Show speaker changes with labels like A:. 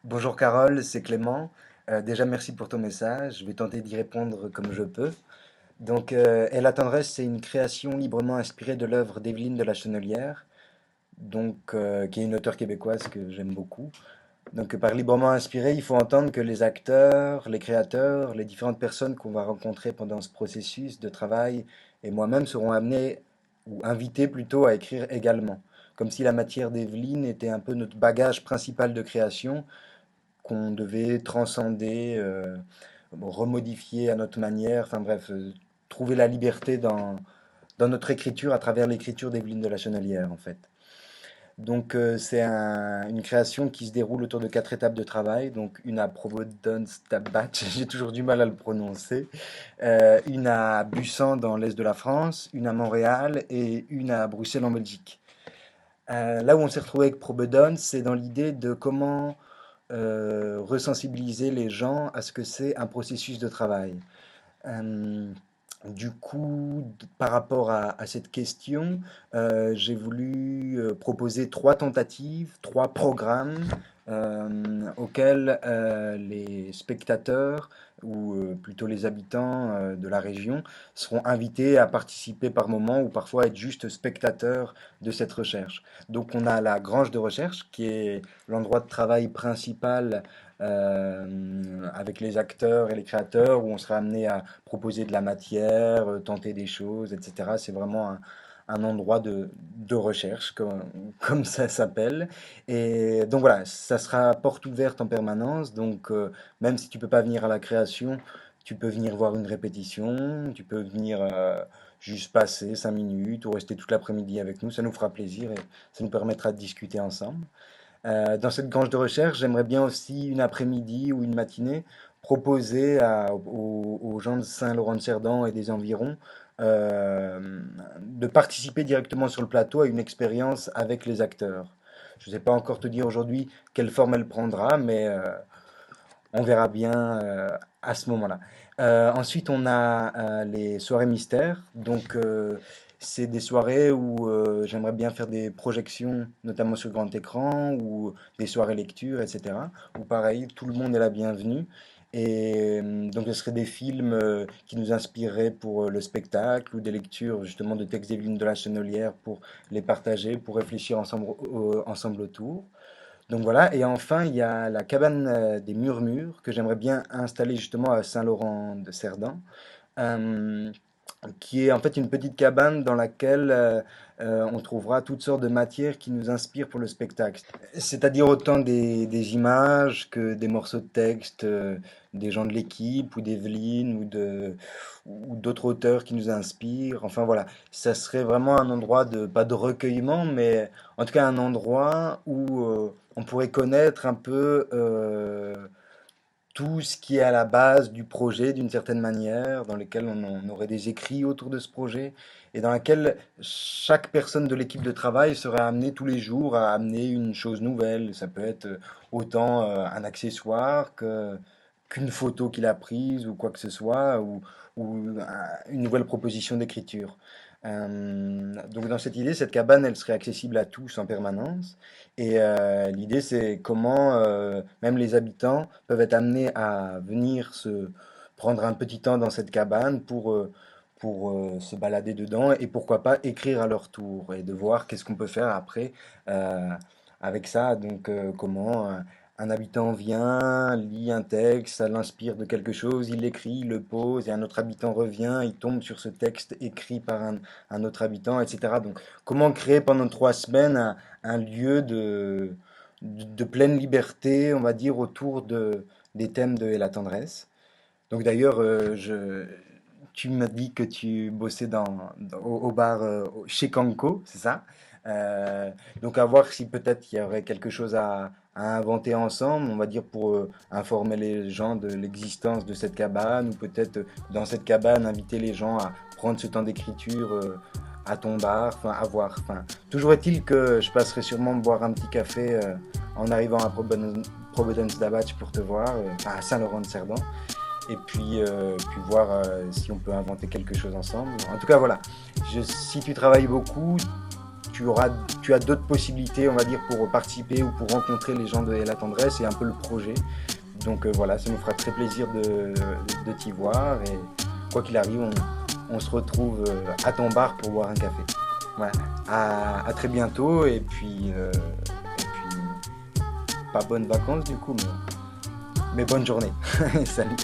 A: Bonjour Carole, c'est Clément. Déjà merci pour ton message. Je vais tenter d'y répondre comme je peux. Et la tendresse, c'est une création librement inspirée de l'œuvre d'Evelyne de la Chenelière, qui est une auteure québécoise que j'aime beaucoup. Par librement inspiré, il faut entendre que les acteurs, les créateurs, les différentes personnes qu'on va rencontrer pendant ce processus de travail et moi-même seront amenés ou invités plutôt à écrire également. Comme si la matière d'Evelyne était un peu notre bagage principal de création qu'on devait transcender, remodifier à notre manière, enfin bref, trouver la liberté dans notre écriture à travers l'écriture d'Evelyne de la Chenelière en fait. Une création qui se déroule autour de quatre étapes de travail, donc une à Providence-Tabatch, j'ai toujours du mal à le prononcer, une à Bussan dans l'est de la France, une à Montréal et une à Bruxelles en Belgique. Là où on s'est retrouvé avec Providence, c'est dans l'idée de comment resensibiliser les gens à ce que c'est un processus de travail. Euh, Par rapport à cette question, j'ai voulu proposer trois tentatives, trois programmes auxquels les spectateurs ou plutôt les habitants de la région seront invités à participer par moment ou parfois être juste spectateurs de cette recherche. Donc on a la grange de recherche qui est l'endroit de travail principal avec les acteurs et les créateurs où on sera amené à proposer de la matière, tenter des choses, etc. C'est vraiment un endroit de recherche, comme ça s'appelle. Et donc voilà, ça sera porte ouverte en permanence. Même si tu peux pas venir à la création, tu peux venir voir une répétition, tu peux venir juste passer 5 minutes ou rester toute l'après-midi avec nous. Ça nous fera plaisir et ça nous permettra de discuter ensemble. Dans cette grange de recherche, j'aimerais bien aussi une après-midi ou une matinée proposer aux gens de Saint-Laurent-de-Cerdan et des environs de participer directement sur le plateau à une expérience avec les acteurs. Je ne sais pas encore te dire aujourd'hui quelle forme elle prendra, mais on verra bien à ce moment-là. Ensuite, on a les soirées mystères. C'est des soirées où j'aimerais bien faire des projections, notamment sur grand écran, ou des soirées lecture, etc. Où pareil, tout le monde est la bienvenue. Ce serait des films qui nous inspireraient pour le spectacle, ou des lectures justement de textes d'Éveline de la Chenelière pour les partager, pour réfléchir ensemble autour. Donc voilà, et enfin, il y a la cabane des Murmures que j'aimerais bien installer justement à Saint-Laurent-de-Cerdan, euh, qui est en fait une petite cabane dans laquelle on trouvera toutes sortes de matières qui nous inspirent pour le spectacle. C'est-à-dire autant des images que des morceaux de texte, des gens de l'équipe ou d'Evelyne ou d'autres auteurs qui nous inspirent. Enfin voilà, ça serait vraiment un endroit de, pas de recueillement, mais en tout cas un endroit où on pourrait connaître un peu tout ce qui est à la base du projet d'une certaine manière, dans lequel on aurait des écrits autour de ce projet, et dans laquelle chaque personne de l'équipe de travail serait amenée tous les jours à amener une chose nouvelle. Ça peut être autant un accessoire qu'une photo qu'il a prise ou quoi que ce soit, une nouvelle proposition d'écriture. Donc dans cette idée, cette cabane, elle serait accessible à tous en permanence. L'idée, c'est comment même les habitants peuvent être amenés à venir se prendre un petit temps dans cette cabane pour se balader dedans et pourquoi pas écrire à leur tour et de voir qu'est-ce qu'on peut faire après euh, avec ça. Comment un habitant vient, lit un texte, ça l'inspire de quelque chose, il l'écrit, il le pose, et un autre habitant revient, il tombe sur ce texte écrit par un autre habitant, etc. Donc, comment créer pendant 3 semaines un lieu de pleine liberté, on va dire, autour des thèmes de Et la tendresse. Donc d'ailleurs, tu m'as dit que tu bossais au bar chez Kanko, c'est ça? Donc à voir si peut-être il y aurait quelque chose à inventer ensemble, on va dire pour informer les gens de l'existence de cette cabane, ou peut-être dans cette cabane inviter les gens à prendre ce temps d'écriture à ton bar, enfin à voir. Enfin, toujours est-il que je passerai sûrement me boire un petit café en arrivant à Providence Dabatch pour te voir, à Saint-Laurent-de-Cerdan puis voir si on peut inventer quelque chose ensemble. En tout cas, voilà. Si tu travailles beaucoup, tu as d'autres possibilités, on va dire, pour participer ou pour rencontrer les gens de Et la tendresse et un peu le projet. Donc voilà, ça nous fera très plaisir de t'y voir et quoi qu'il arrive, on se retrouve à ton bar pour boire un café. Voilà, à très bientôt et puis pas bonnes vacances du coup, mais bonne journée. Salut.